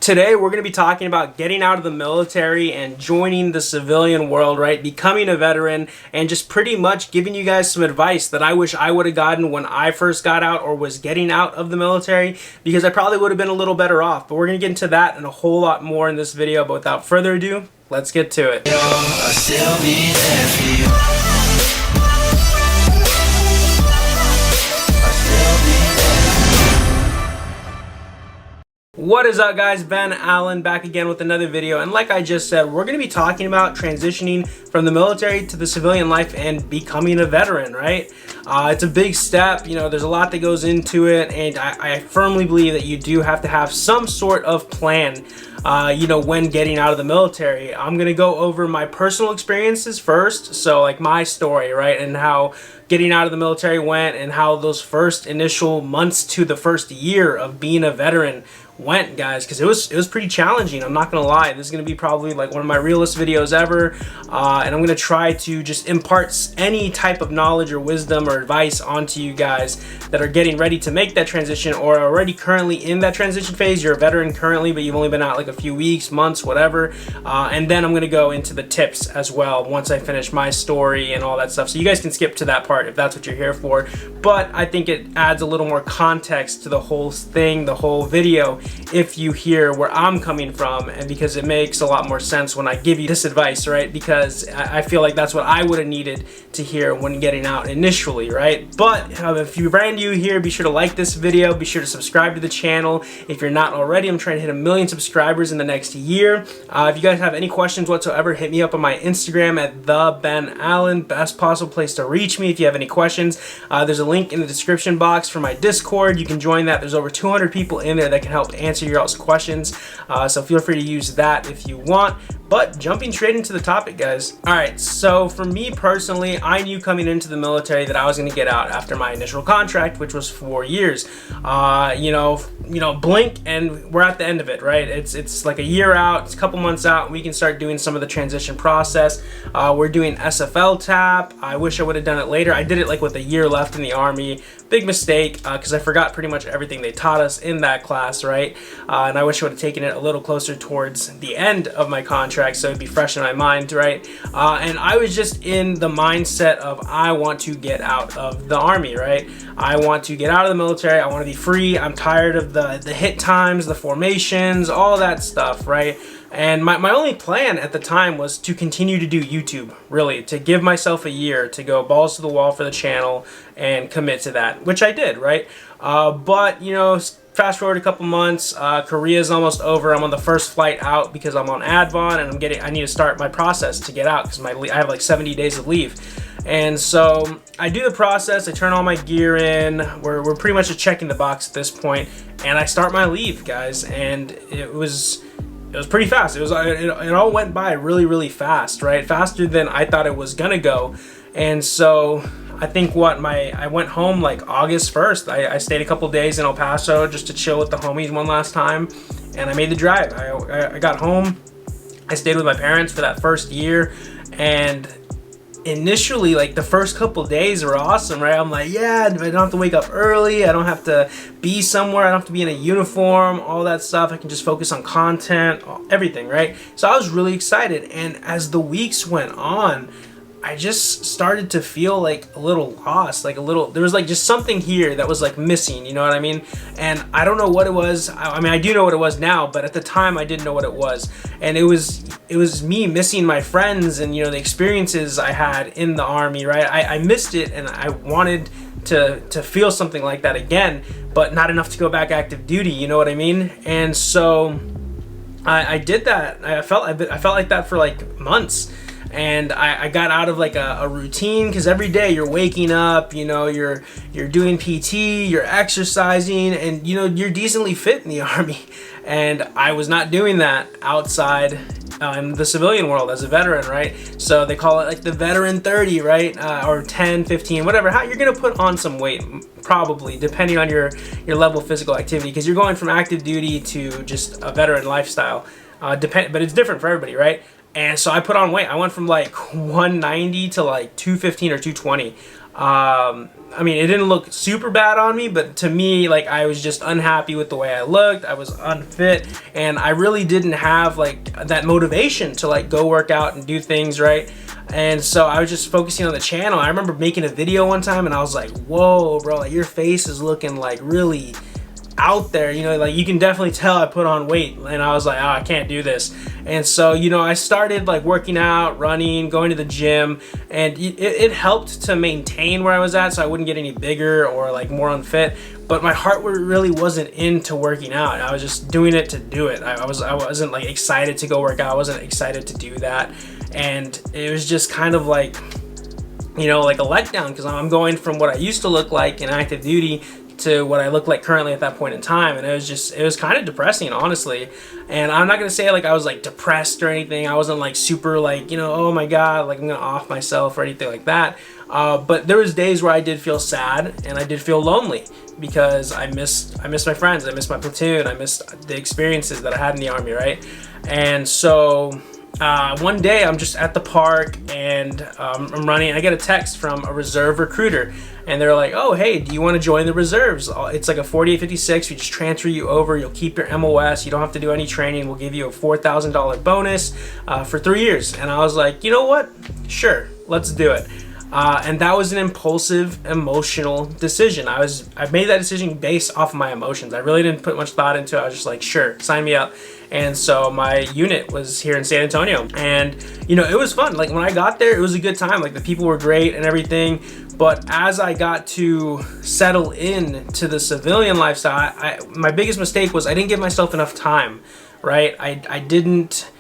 Today we're going to be talking about getting out of the military and joining the civilian world, right? Becoming a veteran and just pretty much giving you guys some advice that I wish I would have gotten when I first got out or was getting out of the military, because I probably would have been a little better off. But we're going to get into that and a whole lot more in this video. But without further ado, let's get to it. What is up, guys? Ben Allen back again with another video, and like I just said, we're going to be talking about transitioning from the military to the civilian life and becoming a veteran, right? It's a big step, you know, there's a lot that goes into it, and I firmly believe that you do have to have some sort of plan, you know, when getting out of the military. I'm going to go over my personal experiences first, so like my story, right, and how getting out of the military went and how those first initial months to the first year of being a veteran went, guys, because it was pretty challenging. I'm not gonna lie, this is gonna be probably like one of my realest videos ever, and I'm gonna try to just impart any type of knowledge or wisdom or advice onto you guys that are getting ready to make that transition or are already currently in that transition phase. You're a veteran currently, but you've only been out like a few weeks, months, whatever, and then I'm gonna go into the tips as well once I finish my story and all that stuff, so you guys can skip to that part if that's what you're here for. But I think it adds a little more context to the whole thing, the whole video, if you hear where I'm coming from, and because it makes a lot more sense when I give you this advice, right? Because I feel like that's what I would have needed to hear when getting out initially, right? But if you're brand new here, be sure to like this video, be sure to subscribe to the channel if you're not already. I'm trying to hit 1 million subscribers in the next year. If you guys have any questions whatsoever, hit me up on my Instagram at @TheBenAllen. Best possible place to reach me if you have any questions. There's a link in the description box for my Discord. You can join that. There's over 200 people in there that can help answer your all's questions, so feel free to use that if you want. But jumping straight into the topic, guys. All right, so for me personally, I knew coming into the military that I was going to get out after my initial contract, which was 4 years. You know, blink and we're at the end of it, right? It's like a year out, it's a couple months out, and we can start doing some of the transition process. We're doing SFL TAP. I wish I would have done it later. I did it like with a year left in the Army. Big mistake, because I forgot pretty much everything they taught us in that class, right? And I wish I would have taken it a little closer towards the end of my contract, so it'd be fresh in my mind, right? And I was just in the mindset of I want to get out of the Army, right? I want to get out of the military. I want to be free. I'm tired of the hit times, the formations, all that stuff, right? And my only plan at the time was to continue to do YouTube, really, to give myself a year to go balls to the wall for the channel and commit to that, which I did, right? But, you know, fast forward a couple months, Korea's almost over. I'm on the first flight out because I'm on Advon, and I need to start my process to get out because I have like 70 days of leave. And so I do the process, I turn all my gear in, we're pretty much just checking the box at this point, and I start my leave, guys, and it was pretty fast. It all went by really fast, right? Faster than I thought it was gonna go. And so I think I went home like August 1st. I stayed a couple days in El Paso just to chill with the homies one last time, and I made the drive. I got home, I stayed with my parents for that first year, and initially, like, the first couple days were awesome, right? I'm like, yeah, I don't have to wake up early, I don't have to be somewhere, I don't have to be in a uniform, all that stuff. I can just focus on content, everything, right? So I was really excited, and as the weeks went on, I just started to feel like a little lost, like there was like just something here that was like missing, you know what I mean? And I don't know what it was. I mean, I do know what it was now, but at the time I didn't know what it was. And it was me missing my friends and, you know, the experiences I had in the Army, right? I missed it, and I wanted to feel something like that again, but not enough to go back active duty, you know what I mean? And so I did that. I felt like that for like months. And I got out of like a routine, because every day you're waking up, you know, you're doing PT, you're exercising, and, you know, you're decently fit in the Army. And I was not doing that outside in the civilian world as a veteran, right? So they call it like the veteran 30, right? Or 10, 15, whatever. How you're gonna put on some weight, probably, depending on your level of physical activity, because you're going from active duty to just a veteran lifestyle. But it's different for everybody, right? And so I put on weight. I went from like 190 to like 215 or 220. I mean, it didn't look super bad on me, but to me, like, I was just unhappy with the way I looked. I was unfit, and I really didn't have like that motivation to like go work out and do things, right? And so I was just focusing on the channel. I remember making a video one time and I was like, whoa, bro, like your face is looking like really out there, you know, like you can definitely tell I put on weight. And I was like, oh, I can't do this. And so, you know, I started like working out, running, going to the gym, and it helped to maintain where I was at so I wouldn't get any bigger or like more unfit. But my heart really wasn't into working out. I was just doing it to do it. I wasn't like excited to go work out. I wasn't excited to do that. And it was just kind of like, you know, like a letdown, because I'm going from what I used to look like in active duty to what I look like currently at that point in time. And it was kind of depressing, honestly. And I'm not gonna say like I was like depressed or anything. I wasn't like super like, you know, oh my god, like I'm gonna off myself or anything like that. But there was days where I did feel sad and I did feel lonely, because I missed my friends, I missed my platoon, I missed the experiences that I had in the Army, right? And so one day I'm just at the park and I'm running. I get a text from a reserve recruiter, and they're like, oh, hey, do you want to join the reserves? It's like a 4856. We just transfer you over. You'll keep your MOS. You don't have to do any training. We'll give you a $4,000 bonus for 3 years. And I was like, you know what? Sure, let's do it. And that was an impulsive, emotional decision. I made that decision based off of my emotions. I really didn't put much thought into it. I was just like, sure, sign me up. And so my unit was here in San Antonio, and you know, it was fun. Like when I got there, it was a good time. Like the people were great and everything. But as I got to settle in to the civilian lifestyle, my biggest mistake was I didn't give myself enough time, right? I didn't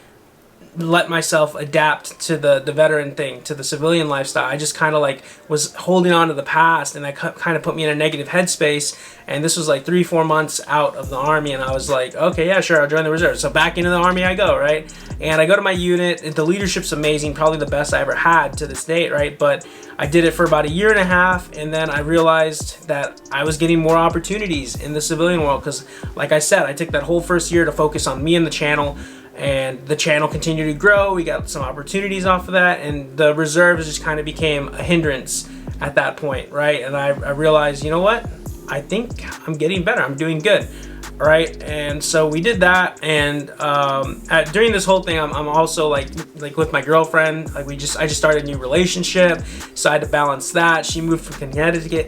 let myself adapt to the veteran thing, to the civilian lifestyle. I just kind of like was holding on to the past, and that kind of put me in a negative headspace. And this was like 3-4 months out of the Army, and I was like, okay, yeah, sure, I'll join the reserve. So back into the Army I go, right? And I go to my unit. The leadership's amazing, probably the best I ever had to this date, right? But I did it for about 1.5 years, and then I realized that I was getting more opportunities in the civilian world, because like I said, I took that whole first year to focus on me and the channel. And the channel continued to grow. We got some opportunities off of that, and the reserves just kind of became a hindrance at that point, right? And I realized, you know what? I think I'm getting better. I'm doing good, right? And so we did that. And during this whole thing, I'm also like with my girlfriend. Like I just started a new relationship, so I had to balance that. She moved from Connecticut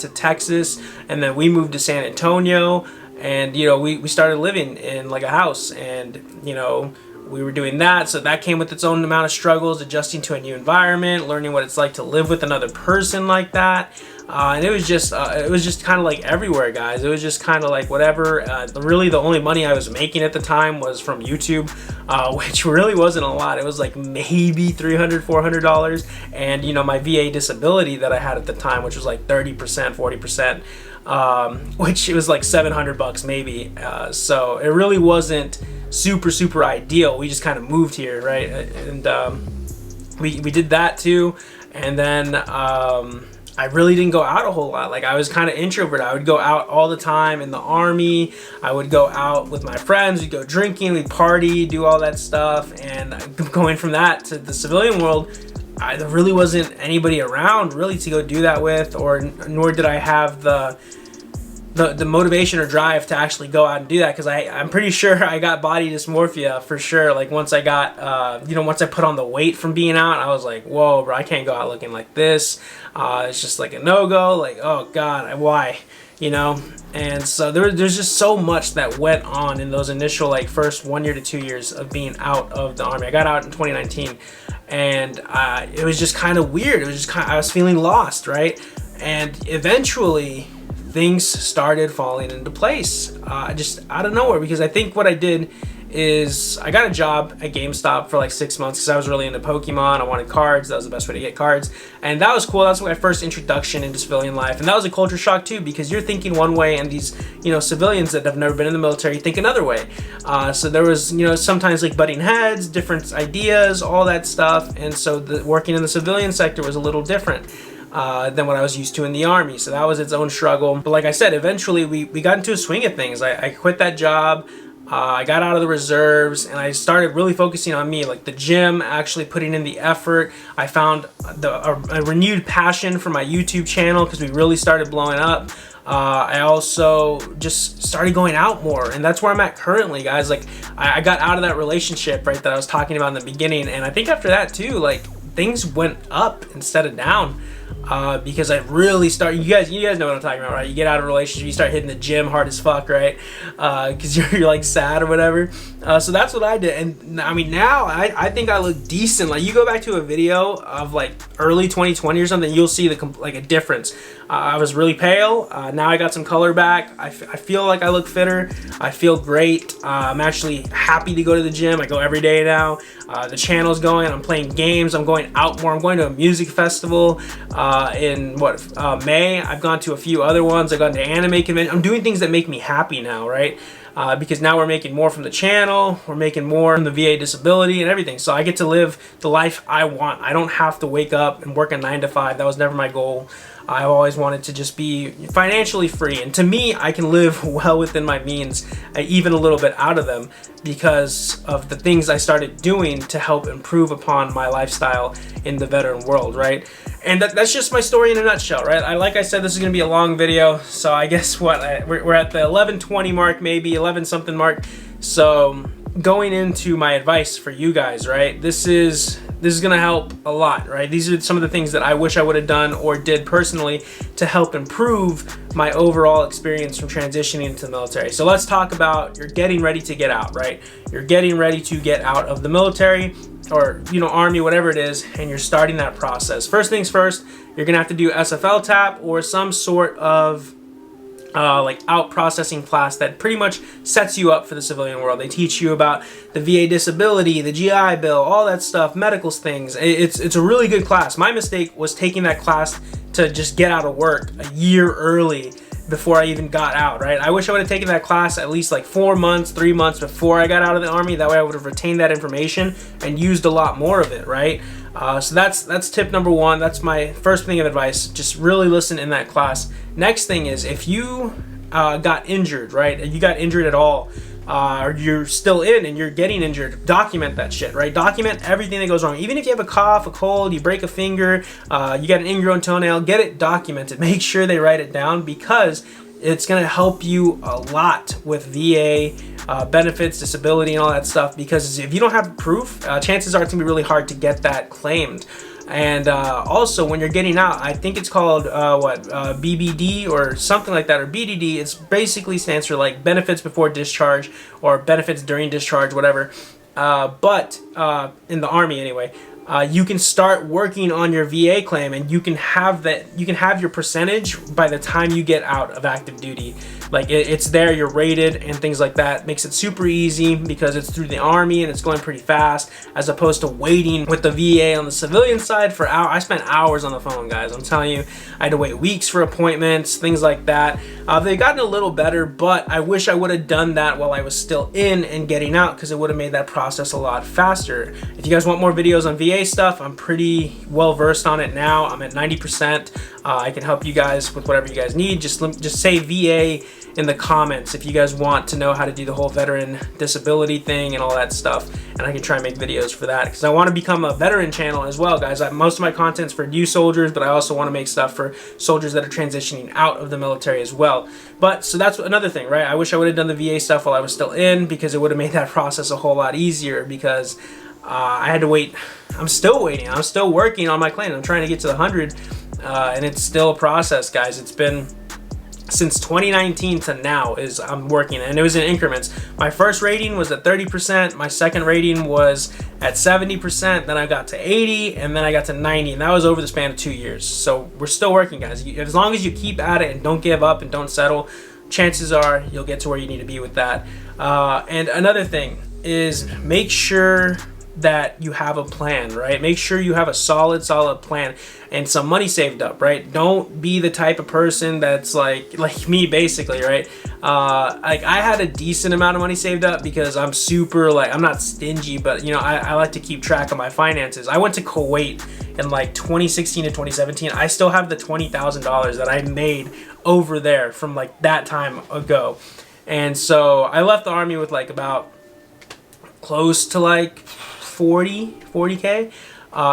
to Texas, and then we moved to San Antonio. And you know, we started living in like a house, and you know, we were doing that. So that came with its own amount of struggles, adjusting to a new environment, learning what it's like to live with another person like that. And it was just kind of like everywhere, guys. It was just kind of like whatever. Really, the only money I was making at the time was from YouTube, which really wasn't a lot. It was like maybe $300, $400, and you know, my VA disability that I had at the time, which was like 30%, 40%. Which it was like $700 maybe. So it really wasn't super ideal. We just kind of moved here, right? And we did that too. And then I really didn't go out a whole lot. Like I was kind of introverted. I would go out all the time in the Army. I would go out with my friends. We'd go drinking, we'd party, do all that stuff. And going from that to the civilian world, there really wasn't anybody around really to go do that with, or nor did I have the motivation or drive to actually go out and do that, because I'm pretty sure I got body dysmorphia for sure. Like once I got once I put on the weight from being out, I was like, whoa, bro, I can't go out looking like this. It's just like a no-go. Like, oh god, why, you know? And so there's just so much that went on in those initial like first 1 year to 2 years of being out of the Army. I got out in 2019, and it was just kind of weird. It was just I was feeling lost, right? And eventually things started falling into place, just out of nowhere, because I think what I did is I got a job at GameStop for like 6 months because I was really into Pokemon. I wanted cards. That was the best way to get cards, and that was cool. That's my first introduction into civilian life, and that was a culture shock too, because you're thinking one way, and these civilians that have never been in the military think another way. So there was sometimes like butting heads, different ideas, all that stuff, and so working in the civilian sector was a little different than what I was used to in the Army. So that was its own struggle. But like I said, eventually we got into a swing of things. I quit that job. I got out of the reserves and I started really focusing on me, like the gym, actually putting in the effort. I found a renewed passion for my YouTube channel because we really started blowing up. I also just started going out more, and that's where I'm at currently, guys. Like I got out of that relationship, right, that I was talking about in the beginning, and I think after that too, like things went up instead of down. Because I really started, you guys know what I'm talking about, right? You get out of a relationship, you start hitting the gym hard as fuck, right? Because you're like sad or whatever. So that's what I did, and I mean now I think I look decent. Like you go back to a video of like early 2020 or something, you'll see like a difference. I was really pale. Now I got some color back. I feel like I look fitter. I feel great. I'm actually happy to go to the gym. I go every day now. The channel's going. I'm playing games. I'm going out more. I'm going to a music festival in May. I've gone to a few other ones. I've gone to anime convention. I'm doing things that make me happy now, right? Because now we're making more from the channel, we're making more from the VA disability and everything. So I get to live the life I want. I don't have to wake up and work a 9 to 5. That was never my goal. I always wanted to just be financially free. And to me, I can live well within my means, even a little bit out of them, because of the things I started doing to help improve upon my lifestyle in the veteran world, right? And that's just my story in a nutshell, right? Like I said, this is gonna be a long video, so I guess we're at the 11:20 mark, maybe 11 something mark. So going into my advice for you guys, right? This is gonna help a lot, right? These are some of the things that I wish I would have done or did personally to help improve my overall experience from transitioning into the military. So let's talk about you're getting ready to get out, right? You're getting ready to get out of the military, or Army, whatever it is, and you're starting that process. First things first, you're gonna have to do SFL TAP or some sort of like out processing class that pretty much sets you up for the civilian world. They teach you about the VA disability, the GI Bill, all that stuff, medical things. It's a really good class. My mistake was taking that class to just get out of work a year early before I even got out, right? I wish I would have taken that class at least like 4 months, 3 months before I got out of the Army. That way I would have retained that information and used a lot more of it, right? So that's tip number one. That's my first thing of advice. Just really listen in that class. Next thing is, if you got injured, right? If you got injured at all, or you're still in and you're getting injured, document that shit, right? Document everything that goes wrong. Even if you have a cough, a cold, you break a finger, you got an ingrown toenail, get it documented. Make sure they write it down, because it's going to help you a lot with VA benefits, disability, and all that stuff. Because if you don't have proof, chances are it's going to be really hard to get that claimed. And also, when you're getting out, I think it's called BBD or something like that, or BDD. It's basically stands for like benefits before discharge or benefits during discharge, whatever. But in the Army anyway, you can start working on your VA claim, and you can have that. You can have your percentage by the time you get out of active duty. Like it's there, you're rated and things like that. Makes it super easy because it's through the Army and it's going pretty fast, as opposed to waiting with the VA on the civilian side for hours. I spent hours on the phone, guys. I'm telling you, I had to wait weeks for appointments, things like that. They've gotten a little better, but I wish I would have done that while I was still in and getting out, because it would have made that process a lot faster. If you guys want more videos on VA stuff, I'm pretty well versed on it now. I'm at 90%. I can help you guys with whatever you guys need. Just say VA in the comments if you guys want to know how to do the whole veteran disability thing and all that stuff, and I can try and make videos for that, because I want to become a veteran channel as well, guys. Most of my content's for new soldiers, but I also want to make stuff for soldiers that are transitioning out of the military as well. But so that's another thing, right? I wish I would have done the VA stuff while I was still in, because it would have made that process a whole lot easier, because I had to wait. I'm still waiting. I'm still working on my claim. I'm trying to get to the 100, and it's still a process, guys. It's been since 2019 to now I'm working, and it was in increments. My first rating was at 30%, my second rating was at 70%, then I got to 80, and then I got to 90, and that was over the span of 2 years. So we're still working, guys. As long as you keep at it and don't give up and don't settle, chances are you'll get to where you need to be with that. And another thing is, make sure that you have a plan, right? Make sure you have a solid plan and some money saved up, right? Don't be the type of person that's like me, basically, right? Like I had a decent amount of money saved up, because I'm super, like, I'm not stingy, but I like to keep track of my finances. I went to Kuwait in like 2016 to 2017. I still have the $20,000 that I made over there from like that time ago. And so I left the Army with like about close to like 40K.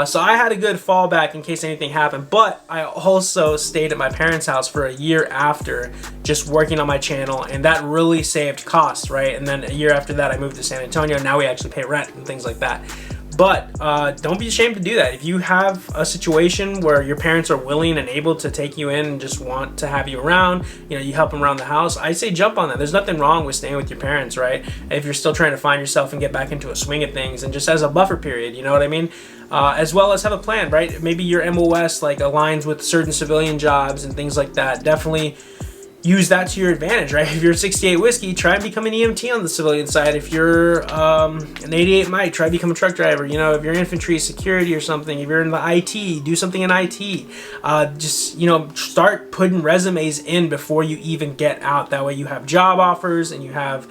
So I had a good fallback in case anything happened, but I also stayed at my parents' house for a year after, just working on my channel, and that really saved costs, right? And then a year after that I moved to San Antonio. Now we actually pay rent and things like that. But don't be ashamed to do that. If you have a situation where your parents are willing and able to take you in and just want to have you around, you know, you help them around the house, I say jump on that. There's nothing wrong with staying with your parents, right? If you're still trying to find yourself and get back into a swing of things, and just as a buffer period, you know what I mean? As well as have a plan, right? Maybe your MOS like aligns with certain civilian jobs and things like that. Definitely use that to your advantage, right? If you're 68 Whiskey, try and become an EMT on the civilian side. If you're an 88 Mike, try to become a truck driver. You know, if you're infantry, security or something, if you're in the IT, do something in IT. Just, you know, start putting resumes in before you even get out. That way you have job offers and you have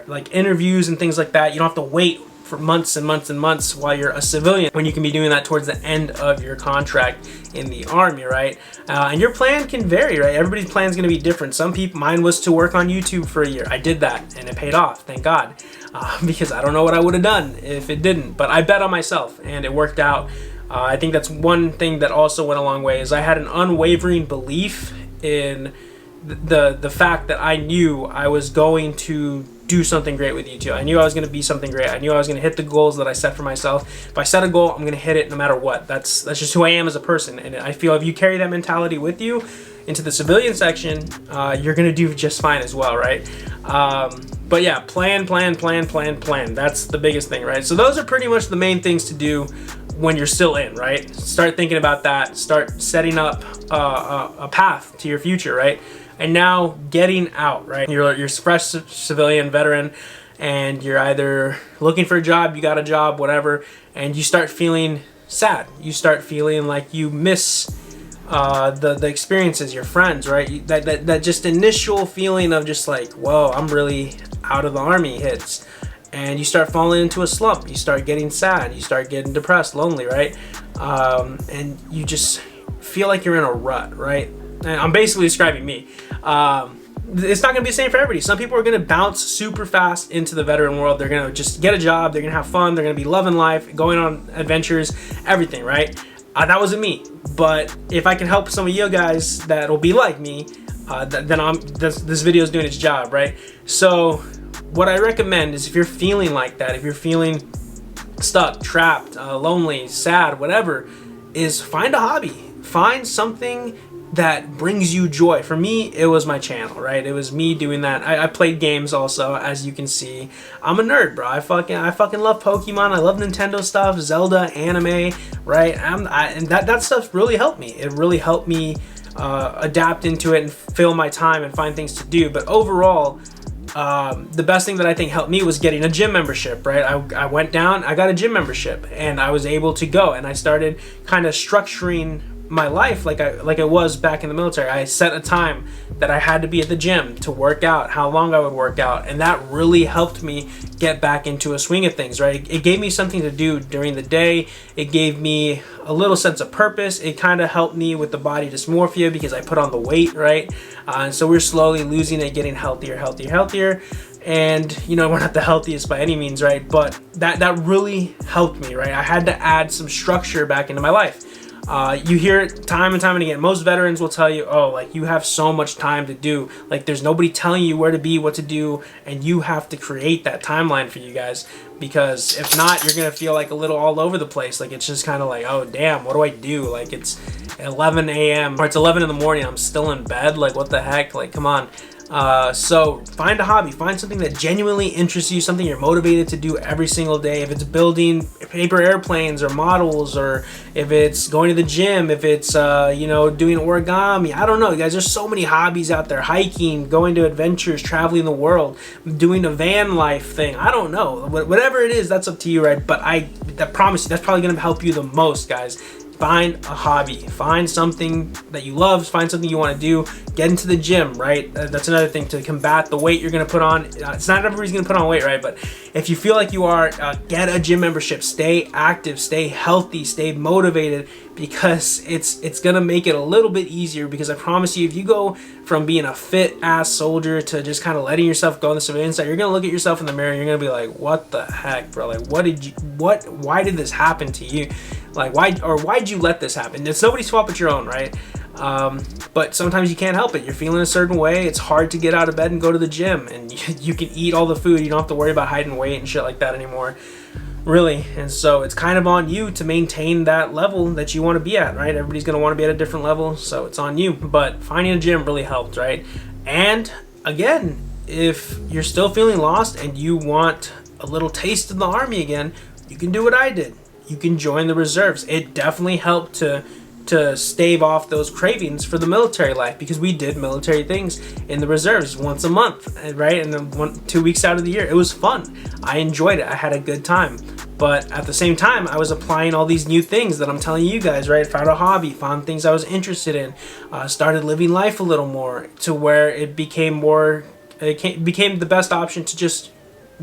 like interviews and things like that. You don't have to wait for months and months and months while you're a civilian, when you can be doing that towards the end of your contract in the Army, right? And your plan can vary, right? Everybody's plan is going to be different. Some people, mine was to work on YouTube for a year. I did that and it paid off, thank God, because I don't know what I would have done if it didn't, but I bet on myself and it worked out. I think that's one thing that also went a long way, is I had an unwavering belief in the fact that I knew I was going to do something great with YouTube. I knew I was going to be something great. I knew I was going to hit the goals that I set for myself. If I set a goal, I'm going to hit it no matter what. That's just who I am as a person. And I feel if you carry that mentality with you into the civilian section, you're going to do just fine as well, right? But yeah, plan. That's the biggest thing, right? So those are pretty much the main things to do when you're still in, right? Start thinking about that. Start setting up a path to your future, right? And now getting out, right? You're fresh civilian veteran, and you're either looking for a job, you got a job, whatever, and you start feeling sad. You start feeling like you miss the experiences, your friends, right? That just initial feeling of just like, whoa, I'm really out of the Army hits. And you start falling into a slump. You start getting sad. You start getting depressed, lonely, right? And you just feel like you're in a rut, right? And I'm basically describing me. It's not going to be the same for everybody. Some people are going to bounce super fast into the veteran world. They're going to just get a job. They're going to have fun. They're going to be loving life, going on adventures, everything, right? That wasn't me. But if I can help some of you guys that'll be like me, then this video is doing its job, right? So what I recommend is, if you're feeling like that, if you're feeling stuck, trapped, lonely, sad, whatever, is find a hobby. Find something that brings you joy. For me, it was my channel, right? It was me doing that. I played games also, as you can see. I'm a nerd, bro. I fucking love Pokemon. I love Nintendo stuff, Zelda, anime, right? And that stuff really helped me. It really helped me adapt into it and fill my time and find things to do. But overall, the best thing that I think helped me was getting a gym membership, right? I went down, I got a gym membership, and I was able to go, and I started kind of structuring my life like I was back in the military. I set a time that I had to be at the gym to work out, how long I would work out, and that really helped me get back into a swing of things, right? It gave me something to do during the day. It gave me a little sense of purpose. It kind of helped me with the body dysmorphia because I put on the weight, right? And so we're slowly losing it, getting healthier. And you know, we're not the healthiest by any means, right? But that really helped me, right? I had to add some structure back into my life. You hear it time and time and again. Most veterans will tell you, oh, like, you have so much time to do. Like, there's nobody telling you where to be, what to do, and you have to create that timeline for you guys. Because if not, you're going to feel like a little all over the place. Like, it's just kind of like, oh, damn, what do I do? Like, it's 11 a.m. or it's 11 in the morning. I'm still in bed. Like, what the heck? Like, come on. So find a hobby, find something that genuinely interests you, something you're motivated to do every single day. If it's building paper airplanes or models, or if it's going to the gym, if it's, you know, doing origami, I don't know, guys, there's so many hobbies out there. Hiking, going to adventures, traveling the world, doing a van life thing. I don't know, whatever it is, that's up to you, right? But I promise you, that's probably going to help you the most, guys. find a hobby, find something that you love, find something you want to do, get into the gym, right? That's another thing to combat the weight you're going to put on. It's not everybody's going to put on weight, right? But if you feel like you are, get a gym membership, stay active, stay healthy, stay motivated, because it's going to make it a little bit easier. Because I promise you, if you go from being a fit ass soldier to just kind of letting yourself go on the civilian side, you're going to look at yourself in the mirror and you're going to be like, what the heck, bro? Like, why did this happen to you? Like, why'd you let this happen? It's nobody's fault but your own, right? But sometimes you can't help it. You're feeling a certain way. It's hard to get out of bed and go to the gym, and you can eat all the food. You don't have to worry about hiding weight and shit like that anymore, really. And so it's kind of on you to maintain that level that you want to be at, right? Everybody's going to want to be at a different level, so it's on you. But finding a gym really helped, right? And again, if you're still feeling lost and you want a little taste of the Army again, you can do what I did. You can join the reserves. It definitely helped to stave off those cravings for the military life, because we did military things in the reserves once a month, right? And then 2 weeks out of the year. It was fun. I enjoyed it. I had a good time. But at the same time, I was applying all these new things that I'm telling you guys, right? Found a hobby, found things I was interested in, started living life a little more, to where it became became the best option to just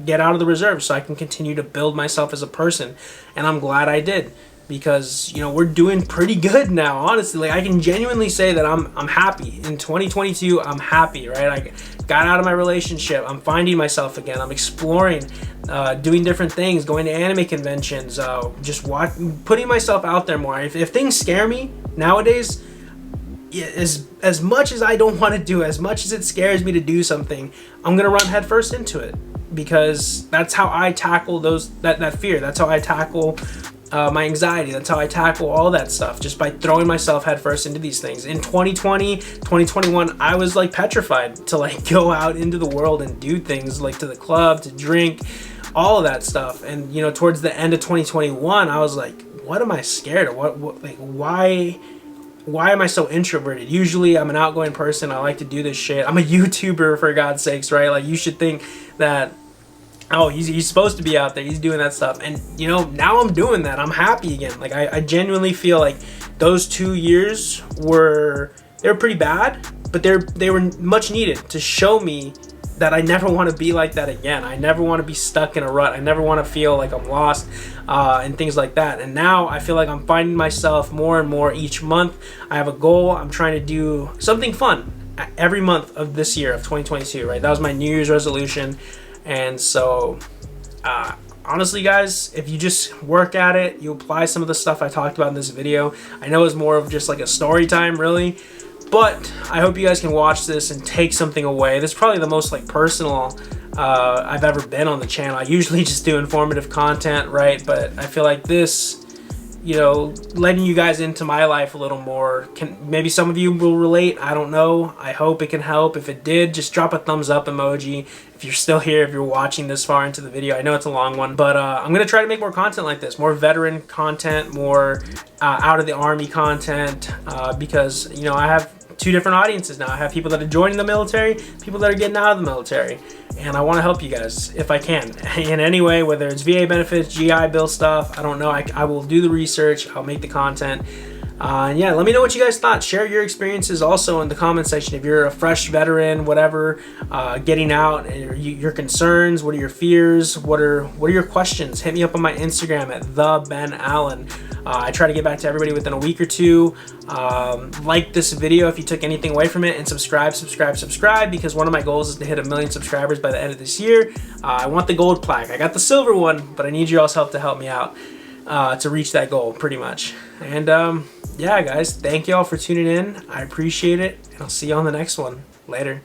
get out of the reserves so I can continue to build myself as a person. And I'm glad I did, because, you know, we're doing pretty good now, honestly. Like, I can genuinely say that I'm happy. In 2022, I'm happy, right? I got out of my relationship. I'm finding myself again. I'm exploring, doing different things, going to anime conventions, just putting myself out there more. If things scare me nowadays, as much as I don't want to do, as much as it scares me to do something, I'm gonna run headfirst into it, because that's how I tackle that fear. That's how I tackle my anxiety. That's how I tackle all that stuff, just by throwing myself headfirst into these things. In 2020, 2021, I was like petrified to like go out into the world and do things, like to the club, to drink, all of that stuff. And, you know, towards the end of 2021, I was like, what am I scared of? Why am I so introverted? Usually I'm an outgoing person. I like to do this shit. I'm a YouTuber, for God's sakes, right? Like, you should think that, oh, he's supposed to be out there, he's doing that stuff. And, you know, now I'm doing that. I'm happy again. Like, I genuinely feel like those 2 years were pretty bad, but they were much needed to show me that I never want to be like that again. I never want to be stuck in a rut. I never want to feel like I'm lost, and things like that. And now I feel like I'm finding myself more and more each month. I have a goal. I'm trying to do something fun every month of this year, of 2022, right? That was my New Year's resolution. And so, honestly, guys, if you just work at it, you apply some of the stuff I talked about in this video. I know it's more of just like a story time, really, but I hope you guys can watch this and take something away. This is probably the most like personal I've ever been on the channel. I usually just do informative content, right? But I feel like this, you know, letting you guys into my life a little more, maybe some of you will relate. I don't know. I hope it can help. If it did, just drop a thumbs up emoji. If you're still here, if you're watching this far into the video, I know it's a long one, but I'm gonna try to make more content like this, more veteran content, more out of the Army content, because, you know, I have two different audiences now. I have people that are joining the military, people that are getting out of the military, and I want to help you guys if I can in any way, whether it's VA benefits, GI Bill stuff. I don't know. I will do the research. I'll make the content. And yeah, let me know what you guys thought. Share your experiences also in the comment section. If you're a fresh veteran, whatever, getting out, your concerns, what are your fears, what are your questions? Hit me up on my Instagram at @TheBenAllen. I try to get back to everybody within a week or two. Like this video if you took anything away from it, and subscribe, because one of my goals is to hit 1 million subscribers by the end of this year. I want the gold plaque. I got the silver one, but I need your all's help to help me out to reach that goal, pretty much. And yeah, guys, thank you all for tuning in. I appreciate it, and I'll see you on the next one. Later.